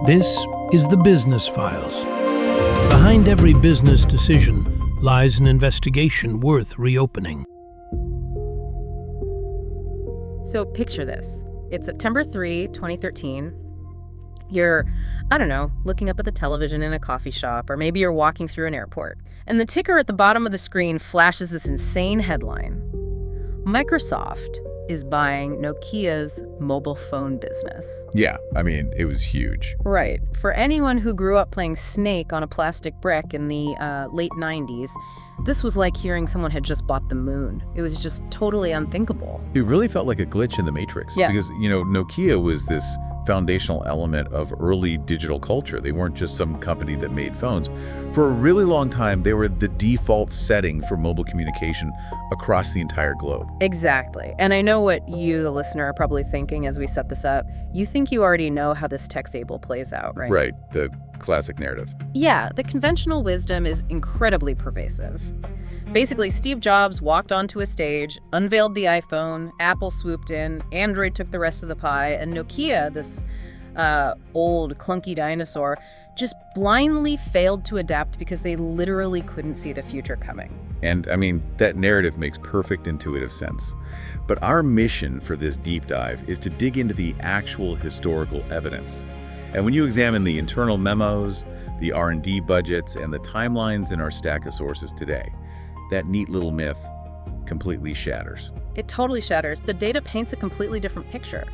This is the Business Files. Behind every business decision lies an investigation worth reopening. So picture this. It's September 3, 2013. You're, looking up at the television in a coffee shop, or maybe you're walking through an airport, and the ticker at the bottom of the screen flashes this insane headline. Microsoft is buying Nokia's mobile phone business. Yeah, it was huge. Right. For anyone who grew up playing Snake on a plastic brick in the late 90s, this was like hearing someone had just bought the moon. It was just totally unthinkable. It really felt like a glitch in the Matrix. Yeah. Because, Nokia was this foundational element of early digital culture. They weren't just some company that made phones. For a really long time, they were the default setting for mobile communication across the entire globe. Exactly. And I know what you, the listener, are probably thinking as we set this up. You think you already know how this tech fable plays out, right? Right. The classic narrative. Yeah, the conventional wisdom is incredibly pervasive. Basically, Steve Jobs walked onto a stage, unveiled the iPhone, Apple swooped in, Android took the rest of the pie, and Nokia, this old, clunky dinosaur, just blindly failed to adapt because they literally couldn't see the future coming. And, that narrative makes perfect intuitive sense. But our mission for this deep dive is to dig into the actual historical evidence. And when you examine the internal memos, the R&D budgets, and the timelines in our stack of sources today, that neat little myth completely shatters. It totally shatters. The data paints a completely different picture.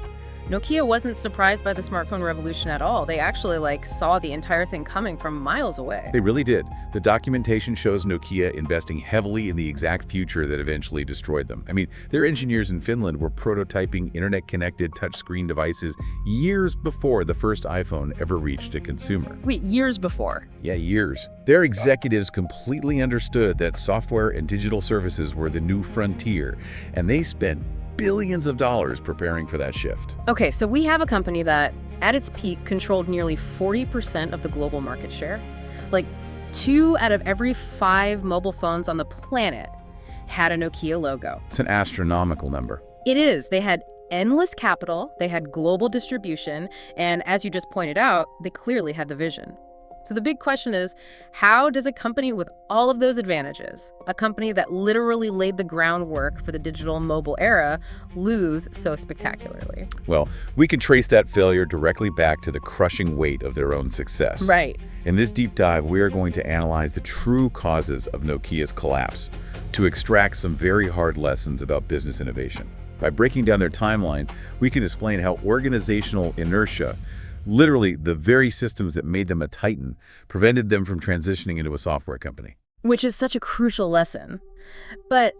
Nokia wasn't surprised by the smartphone revolution at all. They actually saw the entire thing coming from miles away. They really did. The documentation shows Nokia investing heavily in the exact future that eventually destroyed them. Their engineers in Finland were prototyping internet-connected touchscreen devices years before the first iPhone ever reached a consumer. Wait, years before? Yeah, years. Their executives completely understood that software and digital services were the new frontier, and they spent billions of dollars preparing for that shift. Okay, so we have a company that, at its peak, controlled nearly 40% of the global market share. 2 out of every 5 mobile phones on the planet had a Nokia logo. It's an astronomical number. It is. They had endless capital, they had global distribution, and as you just pointed out, they clearly had the vision. So the big question is, how does a company with all of those advantages, a company that literally laid the groundwork for the digital mobile era, lose so spectacularly? Well, we can trace that failure directly back to the crushing weight of their own success. Right. In this deep dive, we are going to analyze the true causes of Nokia's collapse to extract some very hard lessons about business innovation. By breaking down their timeline, we can explain how organizational inertia, literally the very systems that made them a titan, prevented them from transitioning into a software company. Which is such a crucial lesson. But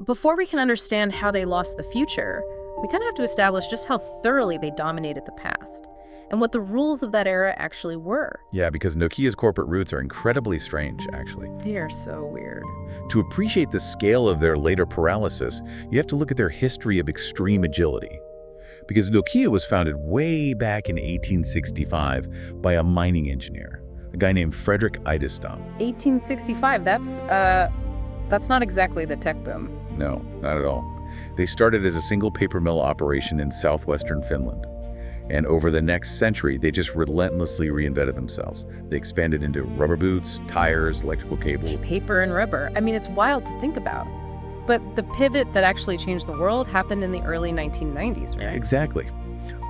before we can understand how they lost the future, we kind of have to establish just how thoroughly they dominated the past and what the rules of that era actually were. Yeah, because Nokia's corporate roots are incredibly strange, actually. They are so weird. To appreciate the scale of their later paralysis, you have to look at their history of extreme agility. Because Nokia was founded way back in 1865 by a mining engineer, a guy named Frederick Idestam. 1865, that's not exactly the tech boom. No, not at all. They started as a single paper mill operation in southwestern Finland. And over the next century, they just relentlessly reinvented themselves. They expanded into rubber boots, tires, electrical cables. Paper and rubber. It's wild to think about. But the pivot that actually changed the world happened in the early 1990s, right? Exactly.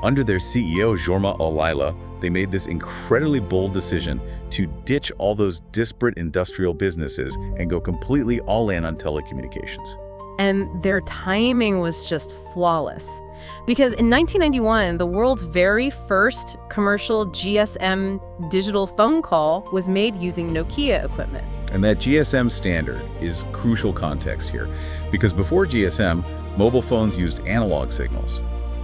Under their CEO, Jorma Ollila, they made this incredibly bold decision to ditch all those disparate industrial businesses and go completely all in on telecommunications. And their timing was just flawless. Because in 1991, the world's very first commercial GSM digital phone call was made using Nokia equipment. And that GSM standard is crucial context here, because before GSM, mobile phones used analog signals,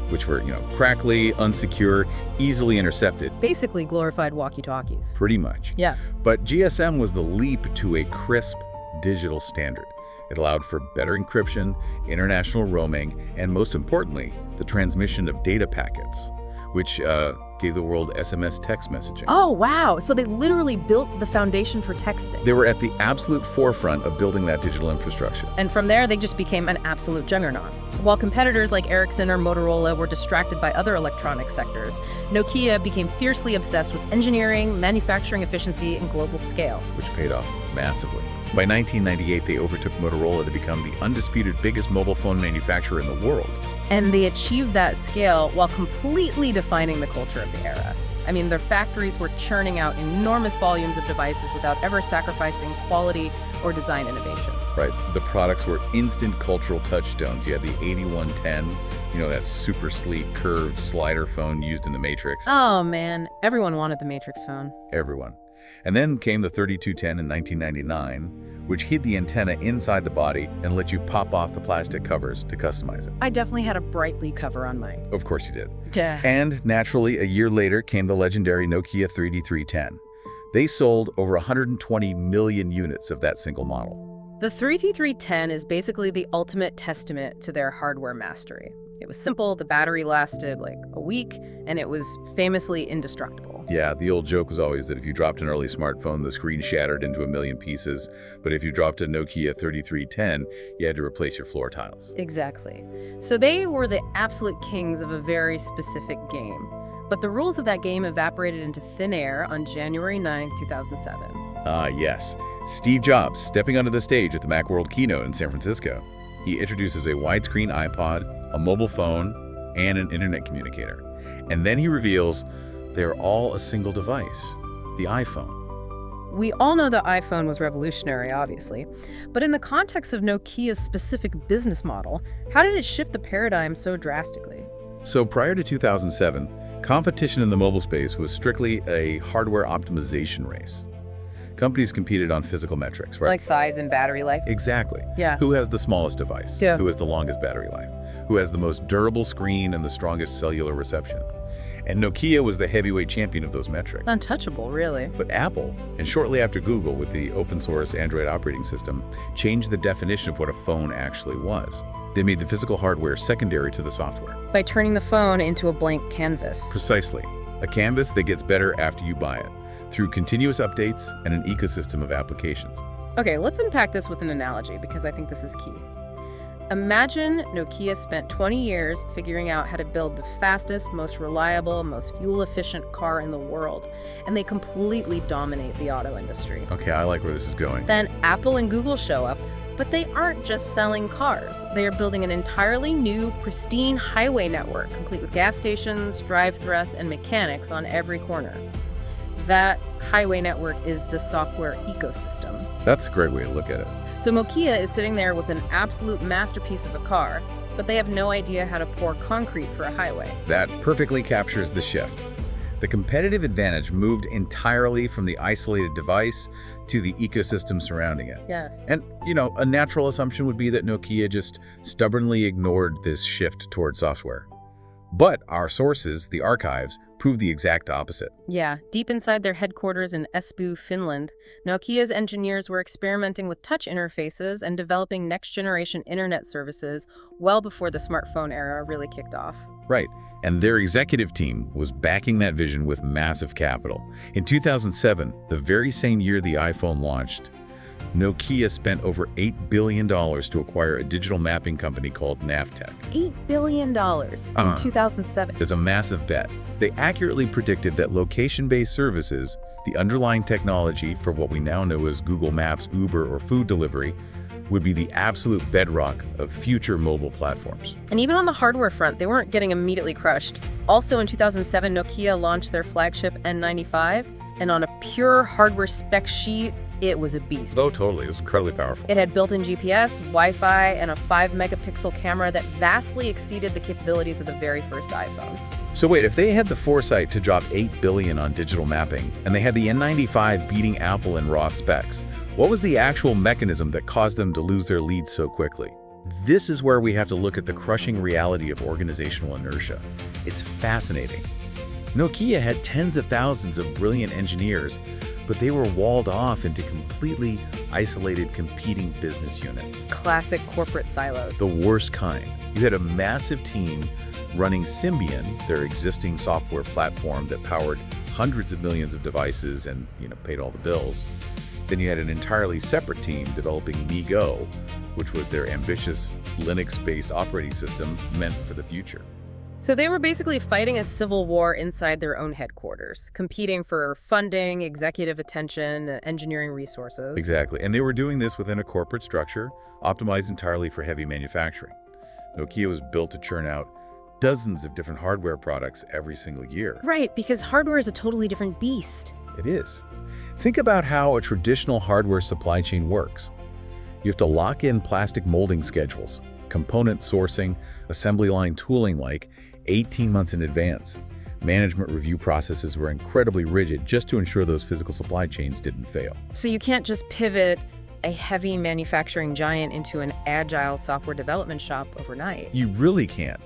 which were, crackly, unsecure, easily intercepted. Basically glorified walkie-talkies. Pretty much. Yeah. But GSM was the leap to a crisp digital standard. It allowed for better encryption, international roaming, and most importantly, the transmission of data packets, which gave the world SMS text messaging. Oh, wow. So they literally built the foundation for texting. They were at the absolute forefront of building that digital infrastructure. And from there, they just became an absolute juggernaut. While competitors like Ericsson or Motorola were distracted by other electronic sectors, Nokia became fiercely obsessed with engineering, manufacturing efficiency, and global scale. Which paid off massively. By 1998, they overtook Motorola to become the undisputed biggest mobile phone manufacturer in the world. And they achieved that scale while completely defining the culture of the era. I mean, their factories were churning out enormous volumes of devices without ever sacrificing quality or design innovation. Right. The products were instant cultural touchstones. You had the 8110, that super sleek, curved slider phone used in the Matrix. Oh, man. Everyone wanted the Matrix phone. Everyone. And then came the 3210 in 1999, which hid the antenna inside the body and let you pop off the plastic covers to customize it. I definitely had a brightly cover on mine. Of course you did. Yeah. And naturally, a year later came the legendary Nokia 3310. They sold over 120 million units of that single model. The 3310 is basically the ultimate testament to their hardware mastery. It was simple, the battery lasted like a week, and it was famously indestructible. Yeah, the old joke was always that if you dropped an early smartphone, the screen shattered into a million pieces. But if you dropped a Nokia 3310, you had to replace your floor tiles. Exactly. So they were the absolute kings of a very specific game. But the rules of that game evaporated into thin air on January 9, 2007. Yes. Steve Jobs stepping onto the stage at the Macworld keynote in San Francisco. He introduces a widescreen iPod, a mobile phone, and an internet communicator. And then he reveals they're all a single device, the iPhone. We all know the iPhone was revolutionary, obviously. But in the context of Nokia's specific business model, how did it shift the paradigm so drastically? So prior to 2007, competition in the mobile space was strictly a hardware optimization race. Companies competed on physical metrics, right? Like size and battery life? Exactly. Yeah. Who has the smallest device? Yeah. Who has the longest battery life? Who has the most durable screen and the strongest cellular reception? And Nokia was the heavyweight champion of those metrics. Untouchable, really. But Apple, and shortly after Google with the open source Android operating system, changed the definition of what a phone actually was. They made the physical hardware secondary to the software. By turning the phone into a blank canvas. Precisely. A canvas that gets better after you buy it, through continuous updates and an ecosystem of applications. Okay, let's unpack this with an analogy because I think this is key. Imagine Nokia spent 20 years figuring out how to build the fastest, most reliable, most fuel-efficient car in the world, and they completely dominate the auto industry. Okay, I like where this is going. Then Apple and Google show up, but they aren't just selling cars. They are building an entirely new, pristine highway network, complete with gas stations, drive-thrus, and mechanics on every corner. That highway network is the software ecosystem. That's a great way to look at it. So Nokia is sitting there with an absolute masterpiece of a car, but they have no idea how to pour concrete for a highway. That perfectly captures the shift. The competitive advantage moved entirely from the isolated device to the ecosystem surrounding it. Yeah. And, a natural assumption would be that Nokia just stubbornly ignored this shift toward software. But our sources, the archives, prove the exact opposite. Yeah, deep inside their headquarters in Espoo, Finland, Nokia's engineers were experimenting with touch interfaces and developing next-generation internet services well before the smartphone era really kicked off. Right. And their executive team was backing that vision with massive capital. In 2007, the very same year the iPhone launched, Nokia spent over $8 billion to acquire a digital mapping company called Navteq. $8 billion in 2007. It's a massive bet. They accurately predicted that location-based services, the underlying technology for what we now know as Google Maps, Uber, or food delivery, would be the absolute bedrock of future mobile platforms. And even on the hardware front, they weren't getting immediately crushed. Also in 2007, Nokia launched their flagship N95, and on a pure hardware spec sheet, it was a beast. Oh, totally. It was incredibly powerful. It had built-in GPS, Wi-Fi, and a 5-megapixel camera that vastly exceeded the capabilities of the very first iPhone. So wait, if they had the foresight to drop $8 billion on digital mapping, and they had the N95 beating Apple in raw specs, what was the actual mechanism that caused them to lose their lead so quickly? This is where we have to look at the crushing reality of organizational inertia. It's fascinating. Nokia had tens of thousands of brilliant engineers, but they were walled off into completely isolated competing business units. Classic corporate silos. The worst kind. You had a massive team running Symbian, their existing software platform that powered hundreds of millions of devices and, paid all the bills. Then you had an entirely separate team developing MeGo, which was their ambitious Linux-based operating system meant for the future. So they were basically fighting a civil war inside their own headquarters, competing for funding, executive attention, engineering resources. Exactly. And they were doing this within a corporate structure optimized entirely for heavy manufacturing. Nokia was built to churn out dozens of different hardware products every single year. Right, because hardware is a totally different beast. It is. Think about how a traditional hardware supply chain works. You have to lock in plastic molding schedules, component sourcing, assembly line tooling like 18 months in advance. Management review processes were incredibly rigid just to ensure those physical supply chains didn't fail. So you can't just pivot a heavy manufacturing giant into an agile software development shop overnight. You really can't.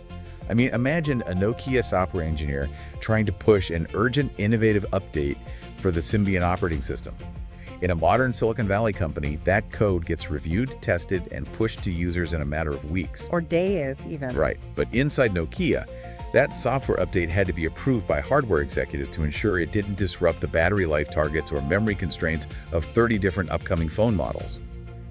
I mean, imagine a Nokia software engineer trying to push an urgent, innovative update for the Symbian operating system. In a modern Silicon Valley company, that code gets reviewed, tested, and pushed to users in a matter of weeks. Or days, even. Right. But inside Nokia, that software update had to be approved by hardware executives to ensure it didn't disrupt the battery life targets or memory constraints of 30 different upcoming phone models.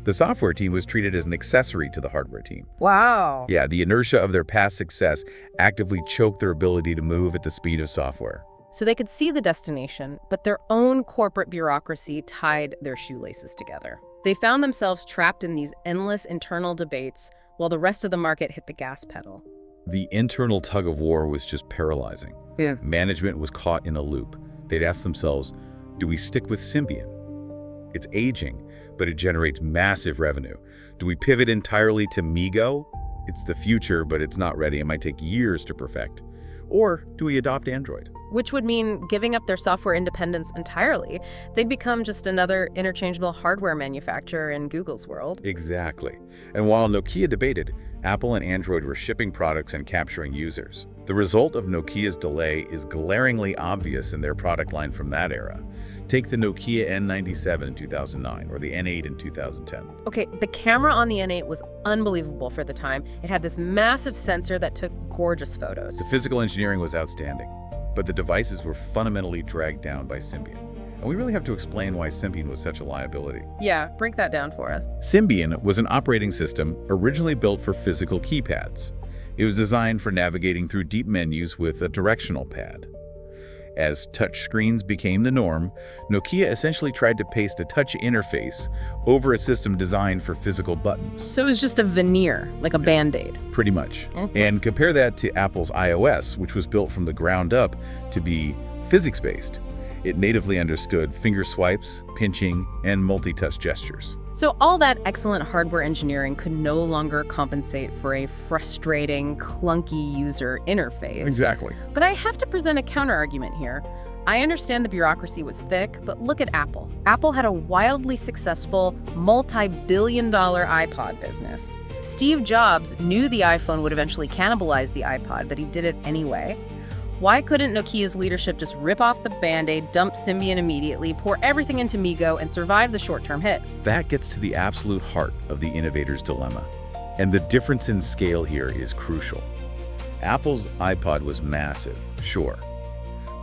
The software team was treated as an accessory to the hardware team. Wow. Yeah, the inertia of their past success actively choked their ability to move at the speed of software. So they could see the destination, but their own corporate bureaucracy tied their shoelaces together. They found themselves trapped in these endless internal debates while the rest of the market hit the gas pedal. The internal tug of war was just paralyzing. Yeah. Management was caught in a loop. They'd ask themselves, do we stick with Symbian? It's aging, but it generates massive revenue. Do we pivot entirely to MeGo? It's the future, but it's not ready. It might take years to perfect. Or do we adopt Android? Which would mean giving up their software independence entirely. They'd become just another interchangeable hardware manufacturer in Google's world. Exactly. And while Nokia debated, Apple and Android were shipping products and capturing users. The result of Nokia's delay is glaringly obvious in their product line from that era. Take the Nokia N97 in 2009 or the N8 in 2010. Okay, the camera on the N8 was unbelievable for the time. It had this massive sensor that took gorgeous photos. The physical engineering was outstanding, but the devices were fundamentally dragged down by Symbian. And we really have to explain why Symbian was such a liability. Yeah, break that down for us. Symbian was an operating system originally built for physical keypads. It was designed for navigating through deep menus with a directional pad. As touch screens became the norm, Nokia essentially tried to paste a touch interface over a system designed for physical buttons. So it was just a veneer, like a Band-Aid. Pretty much. And compare that to Apple's iOS, which was built from the ground up to be physics-based. It natively understood finger swipes, pinching, and multi-touch gestures. So all that excellent hardware engineering could no longer compensate for a frustrating, clunky user interface. Exactly. But I have to present a counter-argument here. I understand the bureaucracy was thick, but look at Apple. Apple had a wildly successful, multi-billion-dollar iPod business. Steve Jobs knew the iPhone would eventually cannibalize the iPod, but he did it anyway. Why couldn't Nokia's leadership just rip off the Band-Aid, dump Symbian immediately, pour everything into MeGo, and survive the short-term hit? That gets to the absolute heart of the innovator's dilemma. And the difference in scale here is crucial. Apple's iPod was massive, sure.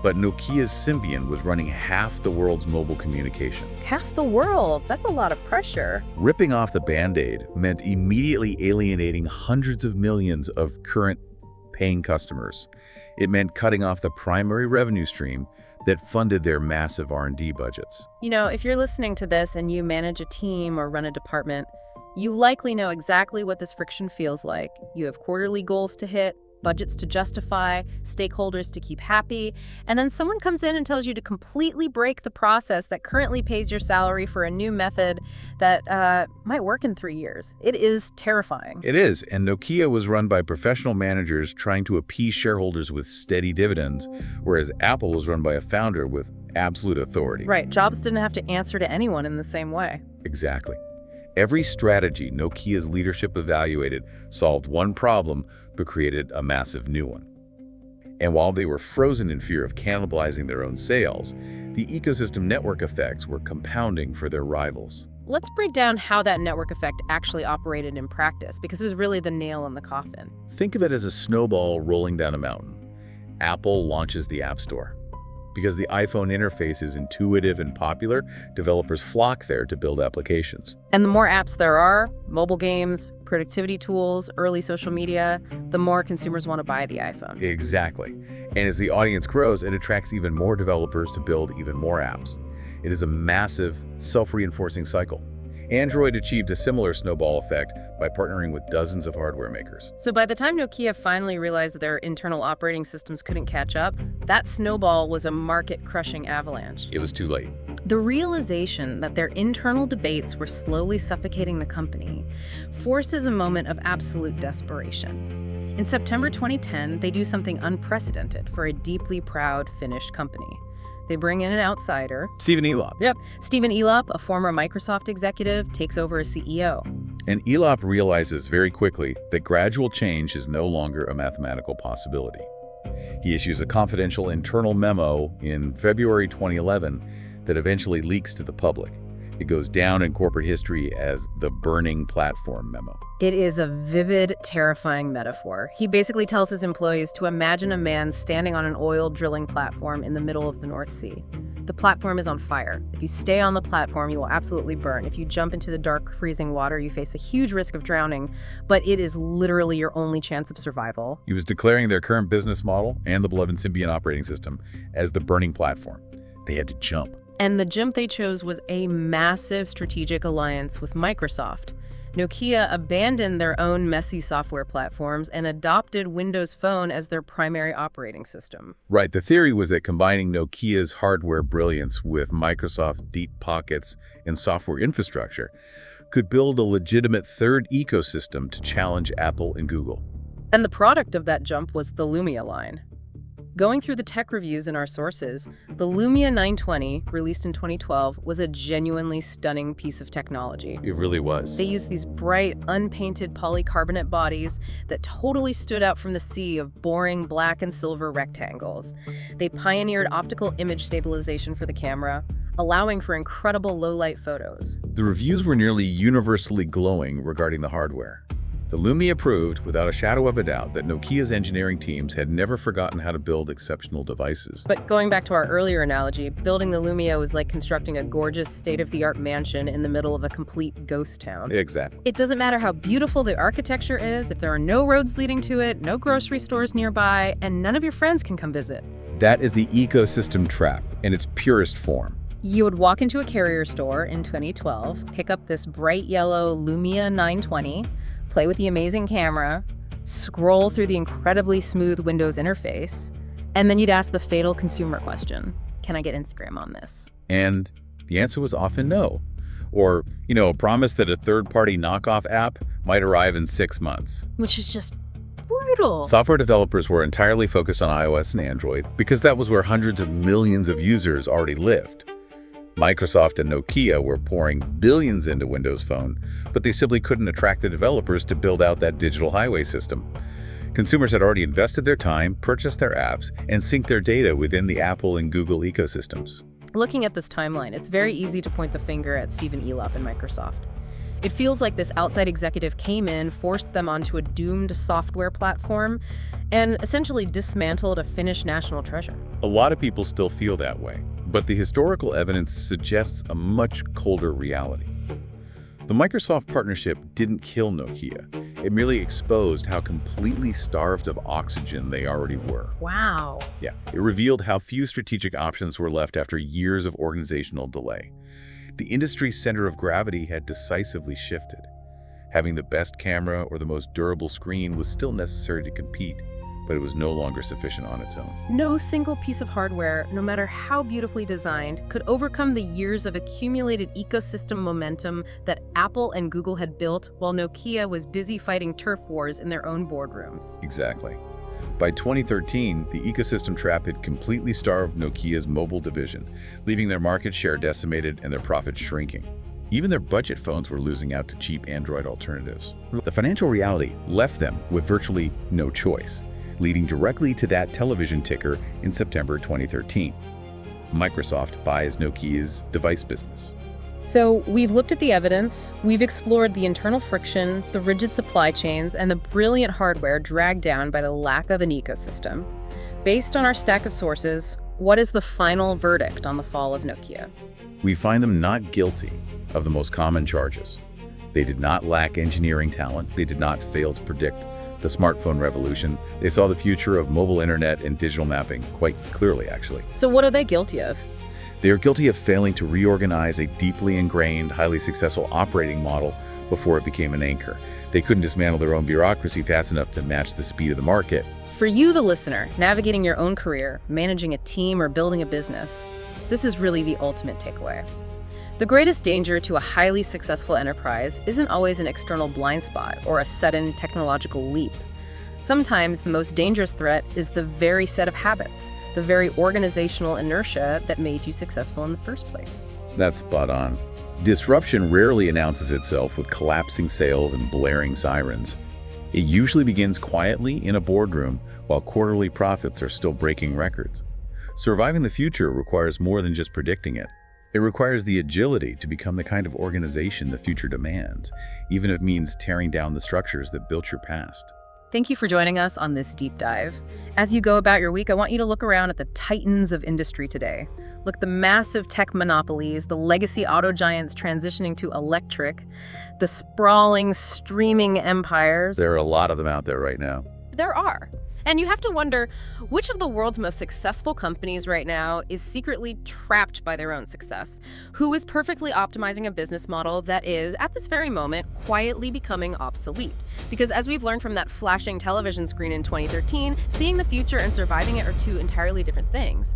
But Nokia's Symbian was running half the world's mobile communication. Half the world? That's a lot of pressure. Ripping off the Band-Aid meant immediately alienating hundreds of millions of current paying customers. It meant cutting off the primary revenue stream that funded their massive R&D budgets. You know, if you're listening to this and you manage a team or run a department, you likely know exactly what this friction feels like. You have quarterly goals to hit, budgets to justify, stakeholders to keep happy, and then someone comes in and tells you to completely break the process that currently pays your salary for a new method that might work in 3 years. It is terrifying. It is, and Nokia was run by professional managers trying to appease shareholders with steady dividends, whereas Apple was run by a founder with absolute authority. Right, Jobs didn't have to answer to anyone in the same way. Exactly. Every strategy Nokia's leadership evaluated solved one problem but created a massive new one. And while they were frozen in fear of cannibalizing their own sales, the ecosystem network effects were compounding for their rivals. Let's break down how that network effect actually operated in practice, because it was really the nail in the coffin. Think of it as a snowball rolling down a mountain. Apple launches the App Store. Because the iPhone interface is intuitive and popular, developers flock there to build applications. And the more apps there are, mobile games, productivity tools, early social media, the more consumers want to buy the iPhone. Exactly. And as the audience grows, it attracts even more developers to build even more apps. It is a massive, self-reinforcing cycle. Android achieved a similar snowball effect by partnering with dozens of hardware makers. So by the time Nokia finally realized that their internal operating systems couldn't catch up, that snowball was a market-crushing avalanche. It was too late. The realization that their internal debates were slowly suffocating the company forces a moment of absolute desperation. In September 2010, they do something unprecedented for a deeply proud Finnish company. They bring in an outsider. Stephen Elop. Yep. Stephen Elop, a former Microsoft executive, takes over as CEO. And Elop realizes very quickly that gradual change is no longer a mathematical possibility. He issues a confidential internal memo in February 2011 that eventually leaks to the public. It goes down in corporate history as the burning platform memo. It is a vivid, terrifying metaphor. He basically tells his employees to imagine a man standing on an oil drilling platform in the middle of the North Sea. The platform is on fire. If you stay on the platform, you will absolutely burn. If you jump into the dark, freezing water, you face a huge risk of drowning, but it is literally your only chance of survival. He was declaring their current business model and the beloved Symbian operating system as the burning platform. They had to jump. And the jump they chose was a massive strategic alliance with Microsoft. Nokia abandoned their own messy software platforms and adopted Windows Phone as their primary operating system. Right. The theory was that combining Nokia's hardware brilliance with Microsoft's deep pockets in software infrastructure could build a legitimate third ecosystem to challenge Apple and Google. And the product of that jump was the Lumia line. Going through the tech reviews in our sources, the Lumia 920, released in 2012, was a genuinely stunning piece of technology. It really was. They used these bright, unpainted polycarbonate bodies that totally stood out from the sea of boring black and silver rectangles. They pioneered optical image stabilization for the camera, allowing for incredible low-light photos. The reviews were nearly universally glowing regarding the hardware. The Lumia proved, without a shadow of a doubt, that Nokia's engineering teams had never forgotten how to build exceptional devices. But going back to our earlier analogy, building the Lumia was like constructing a gorgeous, state-of-the-art mansion in the middle of a complete ghost town. Exactly. It doesn't matter how beautiful the architecture is if there are no roads leading to it, no grocery stores nearby, and none of your friends can come visit. That is the ecosystem trap in its purest form. You would walk into a carrier store in 2012, pick up this bright yellow Lumia 920, play with the amazing camera, scroll through the incredibly smooth Windows interface, and then you'd ask the fatal consumer question, can I get Instagram on this? And the answer was often no. Or, a promise that a third-party knockoff app might arrive in 6 months. Which is just brutal. Software developers were entirely focused on iOS and Android because that was where hundreds of millions of users already lived. Microsoft and Nokia were pouring billions into Windows Phone, but they simply couldn't attract the developers to build out that digital highway system. Consumers had already invested their time, purchased their apps, and synced their data within the Apple and Google ecosystems. Looking at this timeline, it's very easy to point the finger at Stephen Elop and Microsoft. It feels like this outside executive came in, forced them onto a doomed software platform, and essentially dismantled a Finnish national treasure. A lot of people still feel that way, but the historical evidence suggests a much colder reality. The Microsoft partnership didn't kill Nokia. It merely exposed how completely starved of oxygen they already were. Wow. Yeah, it revealed how few strategic options were left after years of organizational delay. The industry's center of gravity had decisively shifted. Having the best camera or the most durable screen was still necessary to compete, but it was no longer sufficient on its own. No single piece of hardware, no matter how beautifully designed, could overcome the years of accumulated ecosystem momentum that Apple and Google had built while Nokia was busy fighting turf wars in their own boardrooms. Exactly. By 2013, the ecosystem trap had completely starved Nokia's mobile division, leaving their market share decimated and their profits shrinking. Even their budget phones were losing out to cheap Android alternatives. The financial reality left them with virtually no choice. leading directly to that television ticker in September 2013. Microsoft buys Nokia's device business. So we've looked at the evidence, we've explored the internal friction, the rigid supply chains, and the brilliant hardware dragged down by the lack of an ecosystem. Based on our stack of sources, what is the final verdict on the fall of Nokia? We find them not guilty of the most common charges. They did not lack engineering talent. They did not fail to predict the smartphone revolution. They saw the future of mobile internet and digital mapping quite clearly, actually. So what are they guilty of? They are guilty of failing to reorganize a deeply ingrained, highly successful operating model before it became an anchor. They couldn't dismantle their own bureaucracy fast enough to match the speed of the market. For you, the listener, navigating your own career, managing a team, or building a business, this is really the ultimate takeaway. The greatest danger to a highly successful enterprise isn't always an external blind spot or a sudden technological leap. Sometimes the most dangerous threat is the very set of habits, the very organizational inertia that made you successful in the first place. That's spot on. Disruption rarely announces itself with collapsing sales and blaring sirens. It usually begins quietly in a boardroom while quarterly profits are still breaking records. Surviving the future requires more than just predicting it. It requires the agility to become the kind of organization the future demands, even if it means tearing down the structures that built your past. Thank you for joining us on this deep dive. As you go about your week, I want you to look around at the titans of industry today. Look, the massive tech monopolies, the legacy auto giants transitioning to electric, the sprawling streaming empires. There are a lot of them out there right now. There are. And you have to wonder, which of the world's most successful companies right now is secretly trapped by their own success? Who is perfectly optimizing a business model that is, at this very moment, quietly becoming obsolete? Because as we've learned from that flashing television screen in 2013, seeing the future and surviving it are two entirely different things.